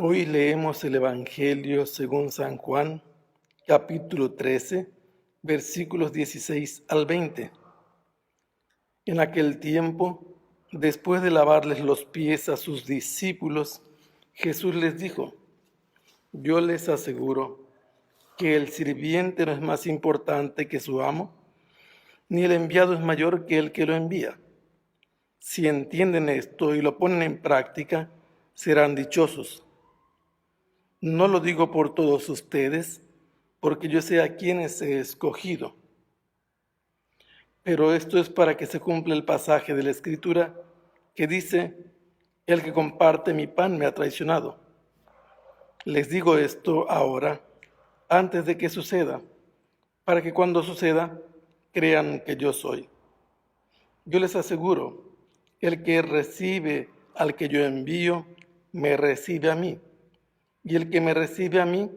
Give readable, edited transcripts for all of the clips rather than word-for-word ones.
Hoy leemos el Evangelio según San Juan, capítulo 13, versículos 16 al 20. En aquel tiempo, después de lavarles los pies a sus discípulos, Jesús les dijo: Yo les aseguro que el sirviente no es más importante que su amo, ni el enviado es mayor que el que lo envía. Si entienden esto y lo ponen en práctica, serán dichosos. No lo digo por todos ustedes, porque yo sé a quienes he escogido. Pero esto es para que se cumpla el pasaje de la Escritura que dice: el que comparte mi pan me ha traicionado. Les digo esto ahora, antes de que suceda, para que cuando suceda, crean que yo soy. Yo les aseguro, el que recibe al que yo envío, me recibe a mí. Y el que me recibe a mí,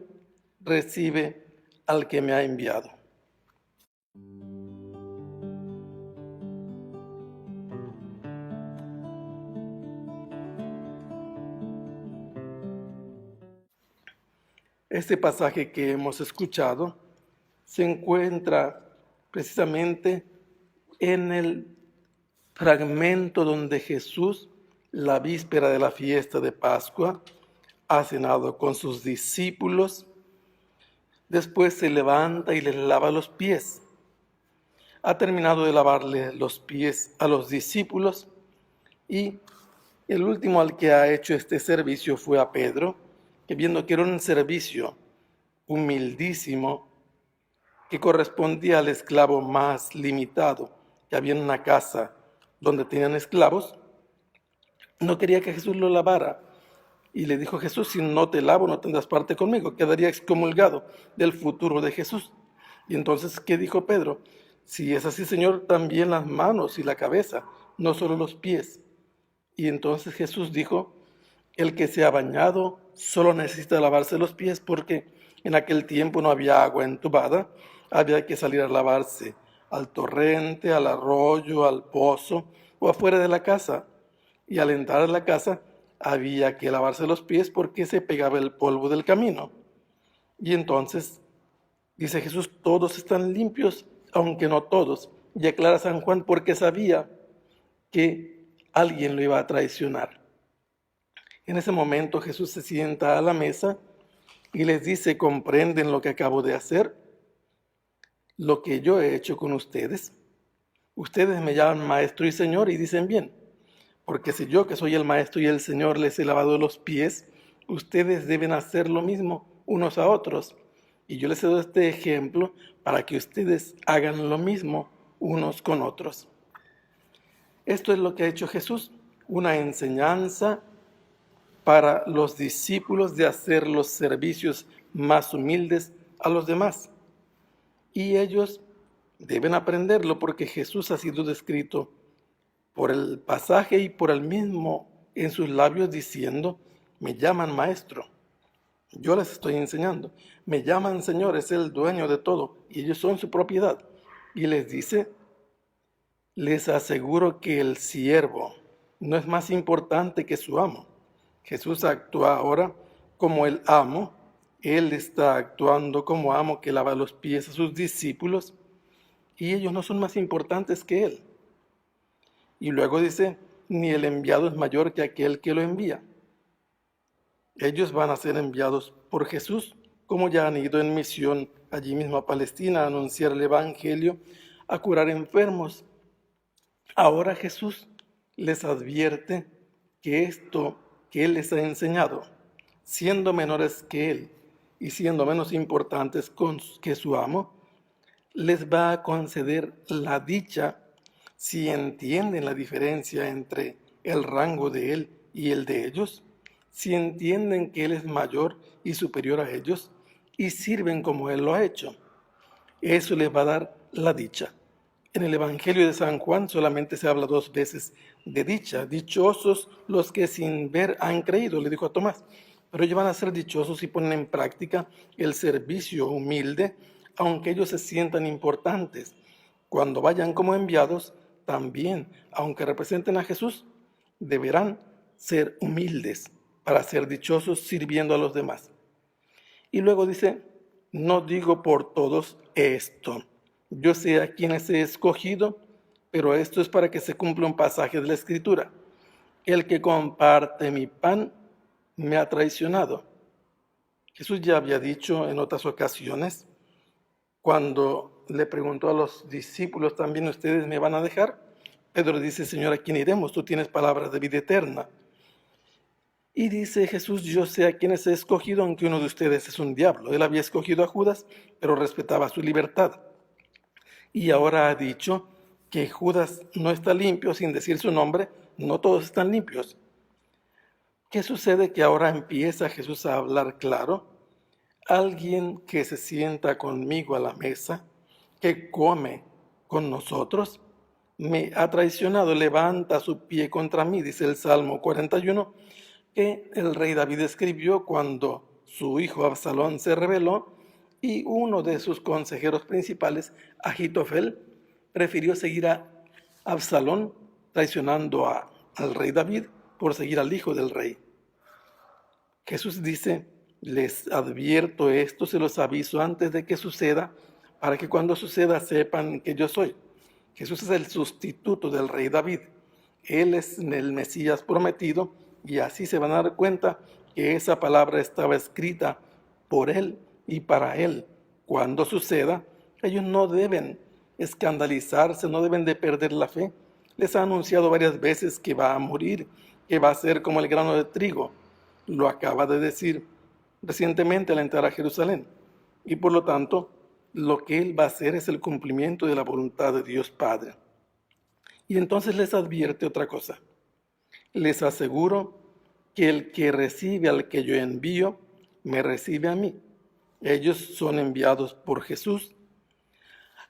recibe al que me ha enviado. Este pasaje que hemos escuchado se encuentra precisamente en el fragmento donde Jesús, la víspera de la fiesta de Pascua, ha cenado con sus discípulos. Después se levanta y les lava los pies. Ha terminado de lavarle los pies a los discípulos y el último al que ha hecho este servicio fue a Pedro, que viendo que era un servicio humildísimo, que correspondía al esclavo más limitado que había en una casa donde tenían esclavos, no quería que Jesús lo lavara. Y le dijo: Jesús, si no te lavo no tendrás parte conmigo, quedaría excomulgado del futuro de Jesús. Y entonces, ¿qué dijo Pedro? Si es así, Señor, también las manos y la cabeza, no solo los pies. Y entonces Jesús dijo: el que se ha bañado solo necesita lavarse los pies, porque en aquel tiempo no había agua entubada, había que salir a lavarse al torrente, al arroyo, al pozo o afuera de la casa. Y al entrar a la casa había que lavarse los pies porque se pegaba el polvo del camino. Y entonces dice Jesús: todos están limpios, aunque no todos. Y aclara San Juan porque sabía que alguien lo iba a traicionar. En ese momento Jesús se sienta a la mesa y les dice: ¿comprenden lo que acabo de hacer? Lo que yo he hecho con ustedes. Ustedes me llaman maestro y señor y dicen bien, porque si yo, que soy el maestro y el señor, les he lavado los pies, ustedes deben hacer lo mismo unos a otros. Y yo les he dado este ejemplo para que ustedes hagan lo mismo unos con otros. Esto es lo que ha hecho Jesús, una enseñanza para los discípulos de hacer los servicios más humildes a los demás. Y ellos deben aprenderlo porque Jesús ha sido descrito por el pasaje y por el mismo en sus labios diciendo: me llaman maestro, yo les estoy enseñando. Me llaman Señor, es el dueño de todo y ellos son su propiedad. Y les dice: les aseguro que el siervo no es más importante que su amo. Jesús actúa ahora como el amo. Él está actuando como amo que lava los pies a sus discípulos y ellos no son más importantes que él. Y luego dice: ni el enviado es mayor que aquel que lo envía. Ellos van a ser enviados por Jesús, como ya han ido en misión allí mismo a Palestina a anunciar el Evangelio, a curar enfermos. Ahora Jesús les advierte que esto que Él les ha enseñado, siendo menores que Él y siendo menos importantes que su amo, les va a conceder la dicha si entienden la diferencia entre el rango de Él y el de ellos, si entienden que Él es mayor y superior a ellos y sirven como Él lo ha hecho. Eso les va a dar la dicha. En el Evangelio de San Juan solamente se habla 2 veces de dicha. Dichosos los que sin ver han creído, le dijo a Tomás. Pero ellos van a ser dichosos si ponen en práctica el servicio humilde, aunque ellos se sientan importantes. Cuando vayan como enviados, también, aunque representen a Jesús, deberán ser humildes, para ser dichosos sirviendo a los demás. Y luego dice, no digo por todos esto. Yo sé a quienes he escogido, pero esto es para que se cumpla un pasaje de la Escritura. El que comparte mi pan me ha traicionado. Jesús ya había dicho en otras ocasiones, cuando le preguntó a los discípulos, ¿también ustedes me van a dejar? Pedro dice, Señor, ¿a quién iremos? Tú tienes palabras de vida eterna. Y dice Jesús, yo sé a quienes he escogido, aunque uno de ustedes es un diablo. Él había escogido a Judas, pero respetaba su libertad. Y ahora ha dicho que Judas no está limpio, sin decir su nombre, no todos están limpios. ¿Qué sucede? Que ahora empieza Jesús a hablar claro. Alguien que se sienta conmigo a la mesa, que come con nosotros, me ha traicionado, levanta su pie contra mí, dice el Salmo 41, que el rey David escribió cuando su hijo Absalón se rebeló y uno de sus consejeros principales, Ahitofel, prefirió seguir a Absalón traicionando al rey David por seguir al hijo del rey. Jesús dice, les advierto esto, se los aviso antes de que suceda, para que cuando suceda sepan que yo soy. Jesús es el sustituto del rey David. Él es el Mesías prometido y así se van a dar cuenta que esa palabra estaba escrita por él y para él. Cuando suceda, ellos no deben escandalizarse, no deben de perder la fe. Les ha anunciado varias veces que va a morir, que va a ser como el grano de trigo. Lo acaba de decir recientemente al entrar a Jerusalén. Y por lo tanto, lo que él va a hacer es el cumplimiento de la voluntad de Dios Padre. Y entonces les advierte otra cosa. Les aseguro que el que recibe al que yo envío, me recibe a mí. Ellos son enviados por Jesús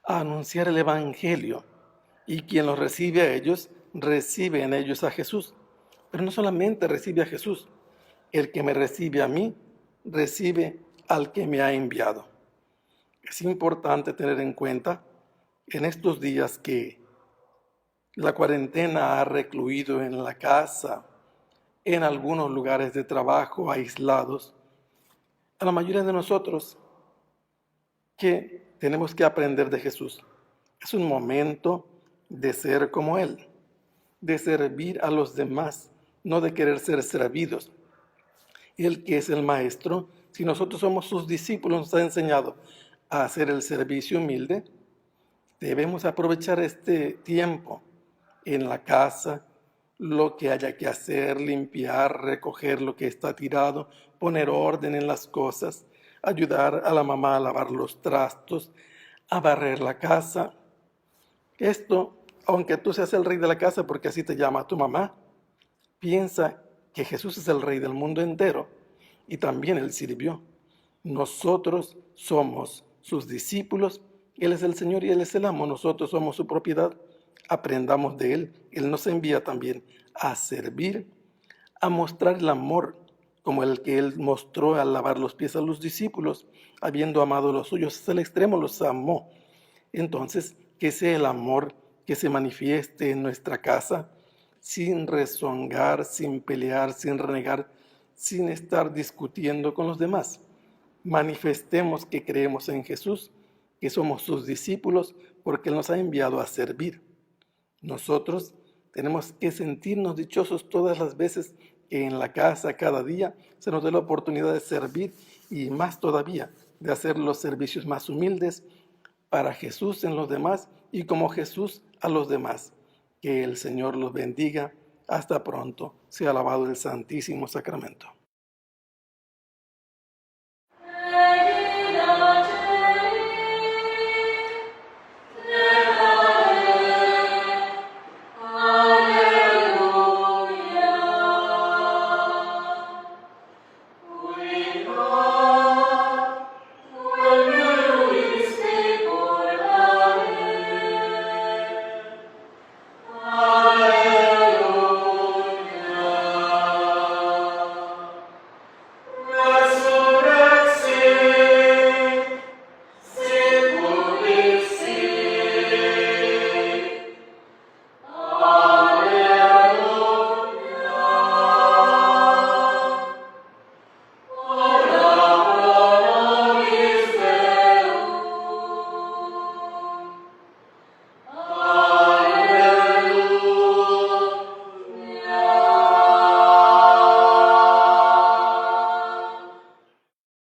a anunciar el Evangelio. Y quien los recibe a ellos, recibe en ellos a Jesús. Pero no solamente recibe a Jesús. El que me recibe a mí, recibe al que me ha enviado. Es importante tener en cuenta en estos días que la cuarentena ha recluido en la casa, en algunos lugares de trabajo aislados, a la mayoría de nosotros que tenemos que aprender de Jesús. Es un momento de ser como Él, de servir a los demás, no de querer ser servidos. Él que es el Maestro, si nosotros somos sus discípulos, nos ha enseñado a hacer el servicio humilde. Debemos aprovechar este tiempo en la casa, lo que haya que hacer, limpiar, recoger lo que está tirado, poner orden en las cosas, ayudar a la mamá a lavar los trastos, a barrer la casa. Esto, aunque tú seas el rey de la casa porque así te llama tu mamá, piensa que Jesús es el rey del mundo entero y también él sirvió. Nosotros somos sus discípulos, Él es el Señor y Él es el amo, nosotros somos su propiedad. Aprendamos de Él. Él nos envía también a servir, a mostrar el amor como el que Él mostró al lavar los pies a los discípulos, habiendo amado a los suyos hasta el extremo, los amó. Entonces, que sea el amor que se manifieste en nuestra casa, sin rezongar, sin pelear, sin renegar, sin estar discutiendo con los demás. Manifestemos que creemos en Jesús, que somos sus discípulos, porque Él nos ha enviado a servir. Nosotros tenemos que sentirnos dichosos todas las veces que en la casa, cada día, se nos dé la oportunidad de servir y más todavía de hacer los servicios más humildes para Jesús en los demás y como Jesús a los demás. Que el Señor los bendiga. Hasta pronto. Sea alabado el Santísimo Sacramento.